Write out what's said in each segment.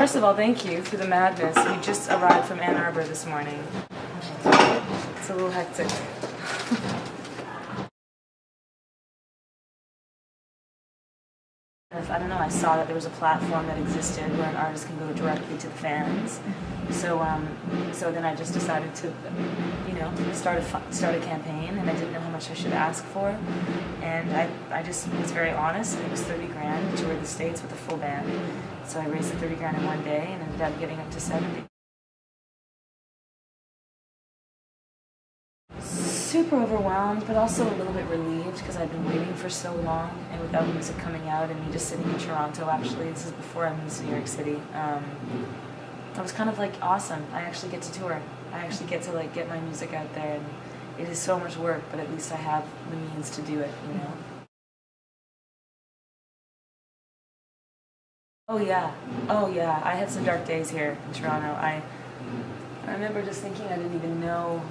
First of all, thank you for the madness. We just arrived from Ann Arbor this morning. It's a little hectic. I don't know, I saw that there was a platform that existed where an artist can go directly to the fans. So then I just decided to, start a campaign, and I didn't know how much I should ask for. And I just was very honest, and it was 30 grand to tour the States with a full band. So I raised the 30 grand in one day and ended up getting up to 70. Super overwhelmed, but also a little bit relieved because I've been waiting for so long, and without music coming out and me just sitting in Toronto, actually, this is before I moved to New York City, I was kind of like, awesome, I actually get to tour. I actually get to like get my music out there, and it is so much work, but at least I have the means to do it, you know? Oh yeah, I had some dark days here in Toronto. I remember just thinking I didn't even know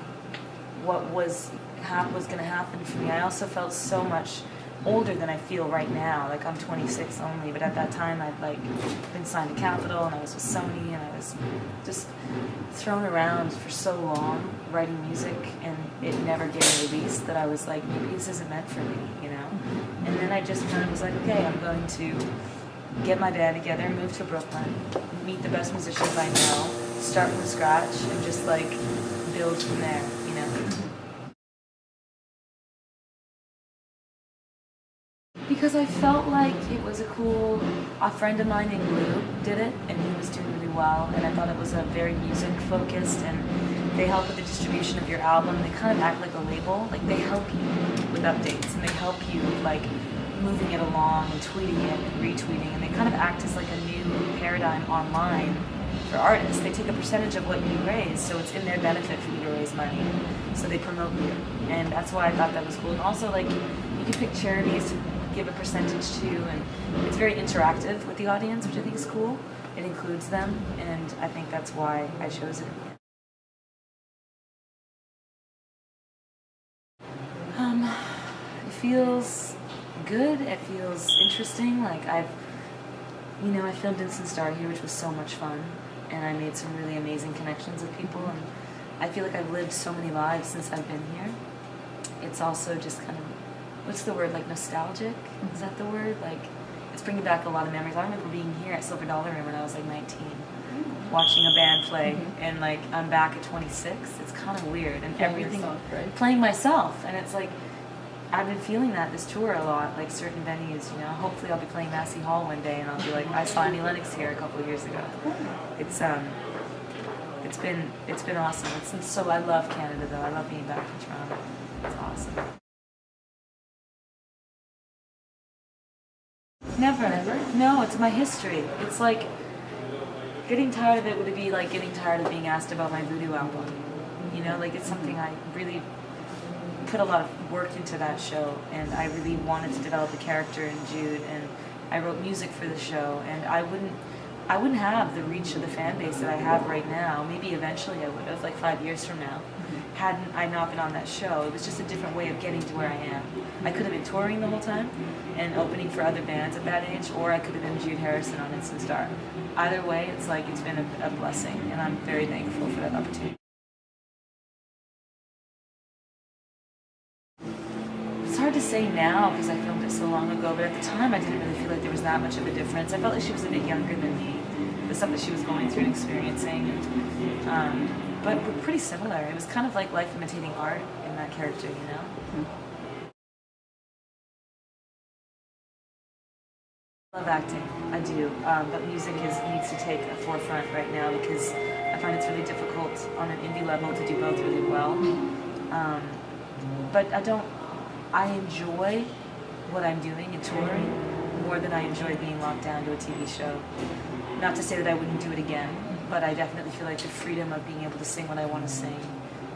what was going to happen for me. I also felt so much older than I feel right now. Like I'm 26 only, but at that time I'd like been signed to Capitol, and I was with Sony, and I was just thrown around for so long writing music, and it never getting released, that I was like, maybe this isn't meant for me, you know? And then I just kind of was like, okay, I'm going to get my band together, move to Brooklyn, meet the best musicians I know, start from scratch, and just like build from there, you know? Because I felt like it was a friend of mine named Lou did it, and he was doing really well, and I thought it was a very music focused, and they help with the distribution of your album. They kind of act like a label, like they help you with updates, and they help you like moving it along and tweeting it and retweeting, and they kind of act as like a new paradigm online for artists. They take a percentage of what you raise, so it's in their benefit for you to raise money, so they promote you, and that's why I thought that was cool. And also, like, you can pick charities to give a percentage to, and it's very interactive with the audience, which I think is cool. It includes them, and I think that's why I chose it. It feels good. It feels interesting. Like I filmed Instant Star here, which was so much fun, and I made some really amazing connections with people, and I feel like I've lived so many lives since I've been here. It's also just kind of, what's the word, like nostalgic? Is that the word? Like, it's bringing back a lot of memories. I remember being here at Silver Dollar Room when I was like 19, watching a band play, and like I'm back at 26. It's kind of weird, and everything, right? Playing myself, and it's like, I've been feeling that this tour a lot, like certain venues, you know. Hopefully I'll be playing Massey Hall one day, and I'll be like, I saw Annie Lennox here a couple of years ago. It's been awesome. So I love Canada though. I love being back in Toronto. It's awesome. Never. No, it's my history. It's like getting tired of it would be like getting tired of being asked about my Voodoo album. You know, like it's something I really put a lot of work into that show, and I really wanted to develop a character in Jude, and I wrote music for the show, and I wouldn't have the reach of the fan base that I have right now. Maybe eventually I would have, like 5 years from now, hadn't I not been on that show. It was just a different way of getting to where I am. I could have been touring the whole time and opening for other bands at that age, or I could have been Jude Harrison on Instant Star. Either way, it's like it's been a blessing, and I'm very thankful for that opportunity. It's hard to say now because I filmed it so long ago, but at the time I didn't really feel like there was that much of a difference. I felt like she was a bit younger than me, the stuff that she was going through and experiencing. But we're pretty similar. It was kind of like life imitating art in that character, you know? I love acting, I do, but music needs to take a forefront right now because I find it's really difficult on an indie level to do both really well. But I enjoy what I'm doing and touring more than I enjoy being locked down to a TV show. Not to say that I wouldn't do it again, but I definitely feel like the freedom of being able to sing what I want to sing.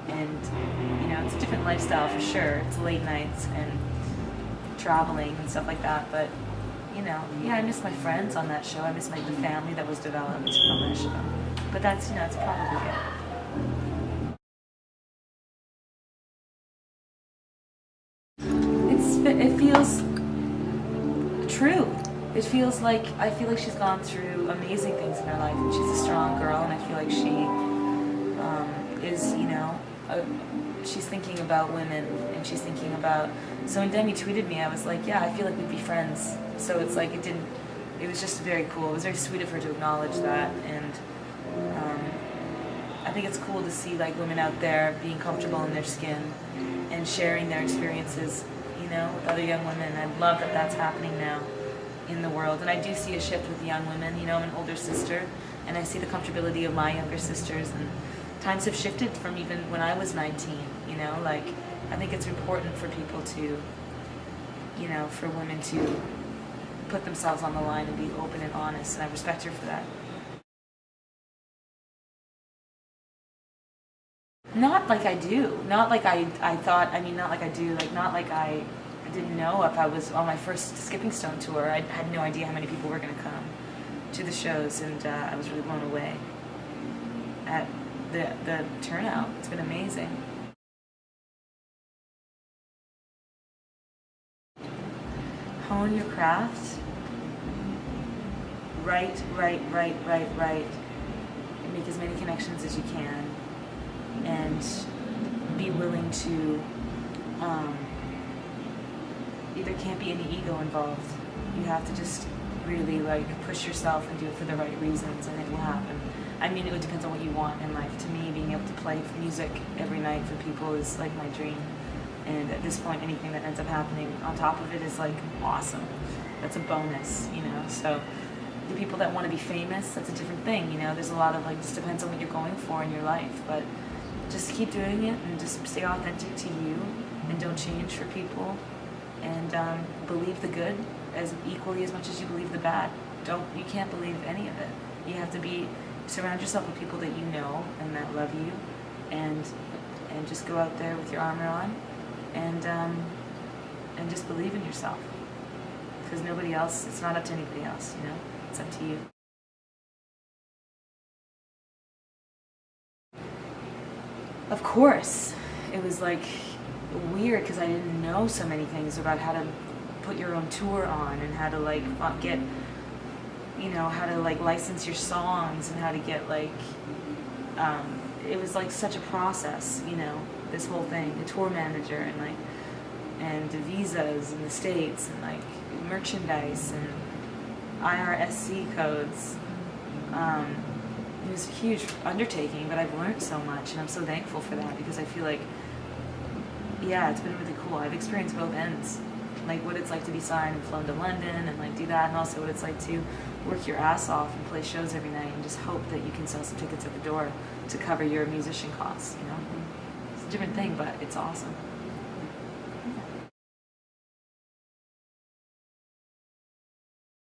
And, you know, it's a different lifestyle for sure. It's late nights and traveling and stuff like that, but, you know, yeah, I miss my friends on that show. I miss the family that was developed on that show. But that's, you know, it's probably it. It feels true. It I feel like she's gone through amazing things in her life, and she's a strong girl, and I feel like she is, you know, she's thinking about women, and she's thinking about. So when Demi tweeted me, I was like, yeah, I feel like we'd be friends. So it's like it was just very cool. It was very sweet of her to acknowledge that, and I think it's cool to see like women out there being comfortable in their skin and sharing their experiences, you know, with other young women. I love that that's happening now in the world, and I do see a shift with young women. You know, I'm an older sister, and I see the comfortability of my younger sisters, and times have shifted from even when I was 19, you know, like, I think it's important for people to, you know, for women to put themselves on the line and be open and honest, and I respect her for that. Not like I do. Not like I thought, I mean, not like I do, like, not like I didn't know if I was on my first Skipping Stone tour. I had no idea how many people were going to come to the shows, and I was really blown away at the turnout. It's been amazing. Hone your craft. Write. Make as many connections as you can, and be willing to, there can't be any ego involved. You have to just really like push yourself and do it for the right reasons, and it will happen. I mean, it would depend on what you want in life. To me, being able to play music every night for people is like my dream. And at this point, anything that ends up happening on top of it is like awesome. That's a bonus, you know. So the people that want to be famous, that's a different thing, you know. There's a lot of like, just depends on what you're going for in your life. But just keep doing it and just stay authentic to you, and don't change for people. And believe the good as equally as much as you believe the bad. You can't believe any of it. You have to surround yourself with people that you know and that love you, and just go out there with your armor on, and just believe in yourself, because nobody else, it's not up to anybody else, you know, it's up to you. Of course, it was like weird because I didn't know so many things about how to put your own tour on, and how to like get, you know, how to like license your songs, and how to get like, it was like such a process, you know, this whole thing, the tour manager, and like, and the visas in the States, and like merchandise and IRSC codes. It was a huge undertaking, but I've learned so much, and I'm so thankful for that, because I feel like, yeah, it's been really cool. I've experienced both ends, like what it's like to be signed and flown to London and like do that, and also what it's like to work your ass off and play shows every night and just hope that you can sell some tickets at the door to cover your musician costs, you know? It's a different thing, but it's awesome.